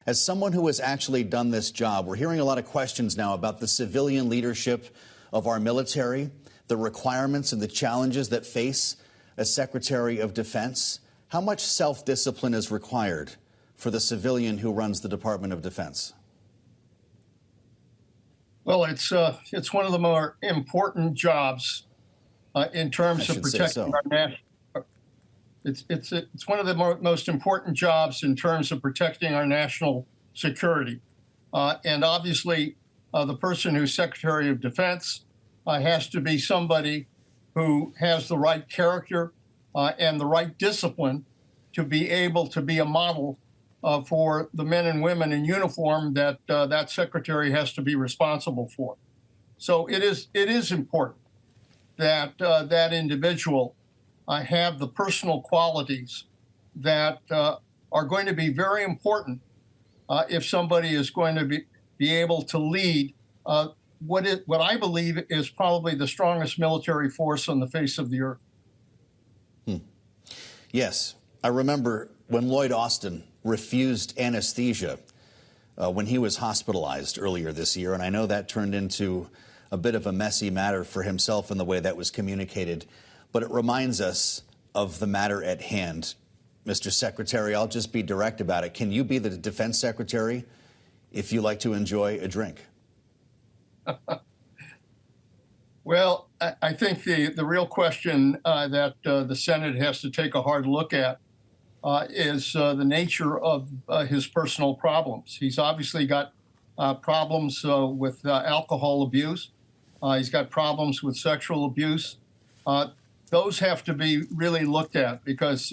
As someone who has actually done this job, we're hearing a lot of questions now about the civilian leadership of our military, the requirements and the challenges that face a Secretary of Defense. How much self-discipline is required for the civilian who runs the Department of Defense? Well, it's one of the more important jobs in terms of protecting our national. It's one of the most important jobs in terms of protecting our national security, and obviously, the person who's Secretary of Defense has to be somebody who has the right character and the right discipline to be able to be a model for the men and women in uniform that that secretary has to be responsible for. So it is important that that individual have the personal qualities that are going to be very important if somebody is going to be able to lead what I believe is probably the strongest military force on the face of the earth. Yes, I remember when Lloyd Austin refused anesthesia when he was hospitalized earlier this year, and I know that turned into a bit of a messy matter for himself in the way that was communicated, but it reminds us of the matter at hand. Mr. Secretary, I'll just be direct about it. Can you be the Defense Secretary if you like to enjoy a drink? Well, I think the real question that the Senate has to take a hard look at is the nature of his personal problems. He's obviously got problems with alcohol abuse. He's got problems with sexual abuse. Those have to be really looked at because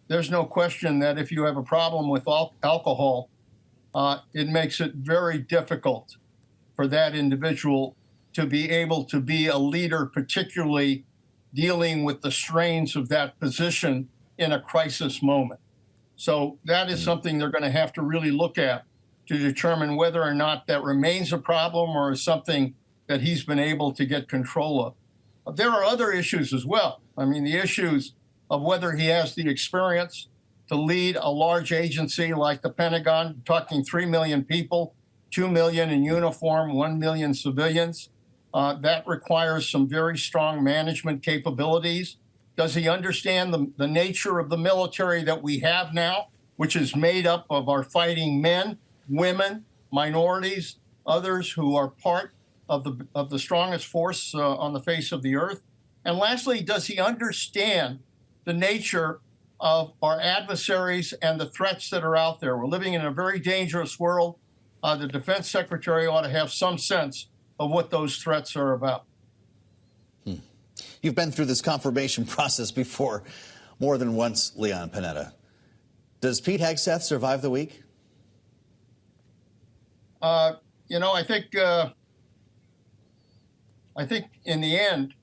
there's no question that if you have a problem with alcohol, it makes it very difficult for that individual to be able to be a leader, particularly dealing with the strains of that position in a crisis moment. So that is something they're going to have to really look at to determine whether or not that remains a problem or is something that he's been able to get control of. There are other issues as well. I mean, the issues of whether he has the experience to lead a large agency like the Pentagon, talking 3 million people, 2 million in uniform, 1 million civilians. That requires some very strong management capabilities. Does he understand the nature of the military that we have now, which is made up of our fighting men, women, minorities, others who are part of the strongest force on the face of the earth? And lastly, does he understand the nature of our adversaries and the threats that are out there? We're living in a very dangerous world. The Defense Secretary ought to have some sense of what those threats are about. You've been through this confirmation process before more than once, Leon Panetta. Does Pete Hegseth survive the week? You know, I think in the end,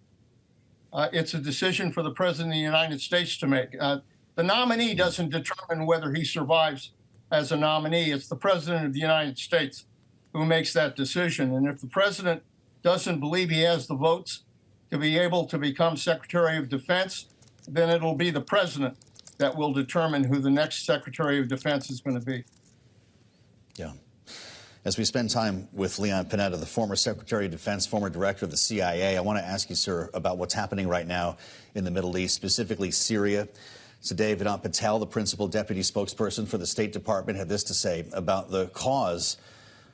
it's a decision for the President of the United States to make. The nominee doesn't determine whether he survives as a nominee. It's the President of the United States who makes that decision. And if the President doesn't believe he has the votes to be able to become Secretary of Defense, then it'll be the President that will determine who the next Secretary of Defense is going to be. Yeah. As we spend time with Leon Panetta, the former Secretary of Defense, former director of the CIA, I want to ask you, sir, about what's happening right now in the Middle East, specifically Syria. Today, Vedant Patel, the principal deputy spokesperson for the State Department, had this to say about the cause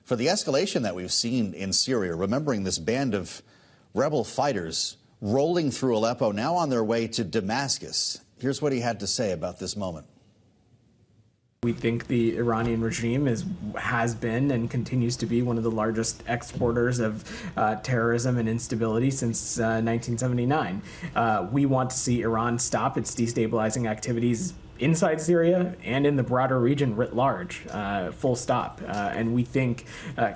for the escalation that we've seen in Syria, remembering this band of rebel fighters rolling through Aleppo, now on their way to Damascus. Here's what he had to say about this moment. We think the Iranian regime has been and continues to be one of the largest exporters of terrorism and instability since 1979. We want to see Iran stop its destabilizing activities inside Syria and in the broader region writ large, full stop. And we think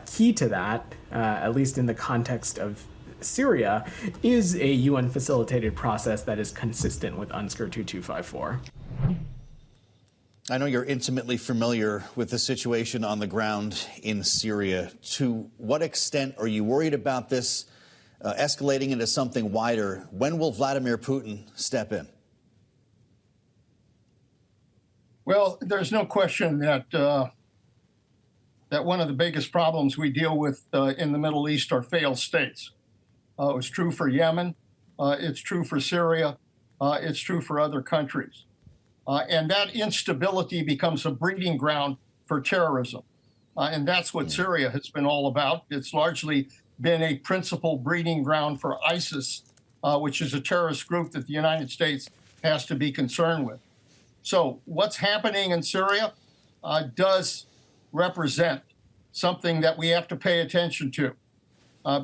key to that, at least in the context of Syria, is a UN-facilitated process that is consistent with UNSCR 2254. I know you're intimately familiar with the situation on the ground in Syria. To what extent are you worried about this escalating into something wider? When will Vladimir Putin step in? Well, there's no question that that one of the biggest problems we deal with in the Middle East are failed states. It was true for Yemen. It's true for Syria. It's true for other countries. And that instability becomes a breeding ground for terrorism. And that's what Syria has been all about. It's largely been a principal breeding ground for ISIS, which is a terrorist group that the United States has to be concerned with. So what's happening in Syria does represent something that we have to pay attention to.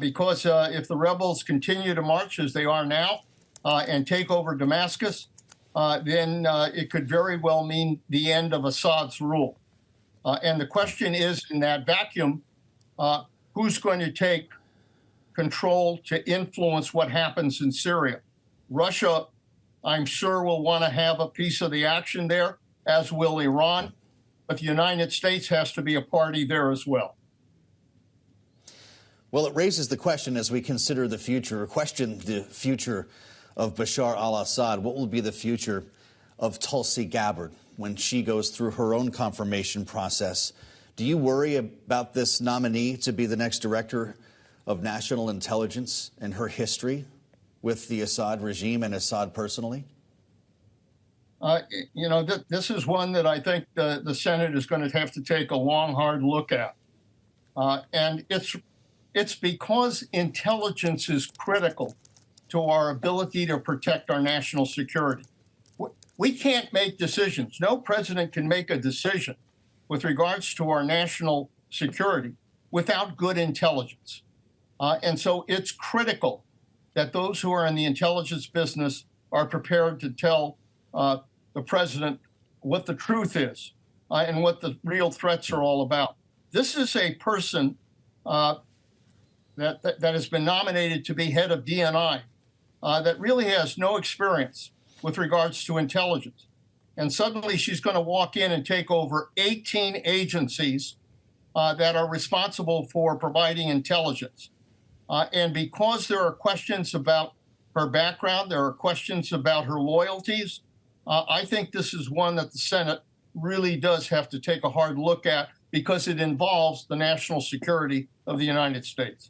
Because if the rebels continue to march as they are now and take over Damascus, then it could very well mean the end of Assad's rule. And the question is, in that vacuum, who's going to take control to influence what happens in Syria? Russia, I'm sure, will want to have a piece of the action there, as will Iran. But the United States has to be a party there as well. Well, it raises the question as we consider the future, or question the future of Bashar al-Assad. What will be the future of Tulsi Gabbard when she goes through her own confirmation process? Do you worry about this nominee to be the next director of national intelligence and her history with the Assad regime and Assad personally? You know, this is one that I think the Senate is going to have to take a long, hard look at. And it's because intelligence is critical to our ability to protect our national security. We can't make decisions. No president can make a decision with regards to our national security without good intelligence. And so it's critical that those who are in the intelligence business are prepared to tell the president what the truth is and what the real threats are all about. This is a person that has been nominated to be head of DNI that really has no experience with regards to intelligence. And suddenly she's going to walk in and take over 18 agencies that are responsible for providing intelligence. And because there are questions about her background, there are questions about her loyalties, I think this is one that the Senate really does have to take a hard look at because it involves the national security of the United States.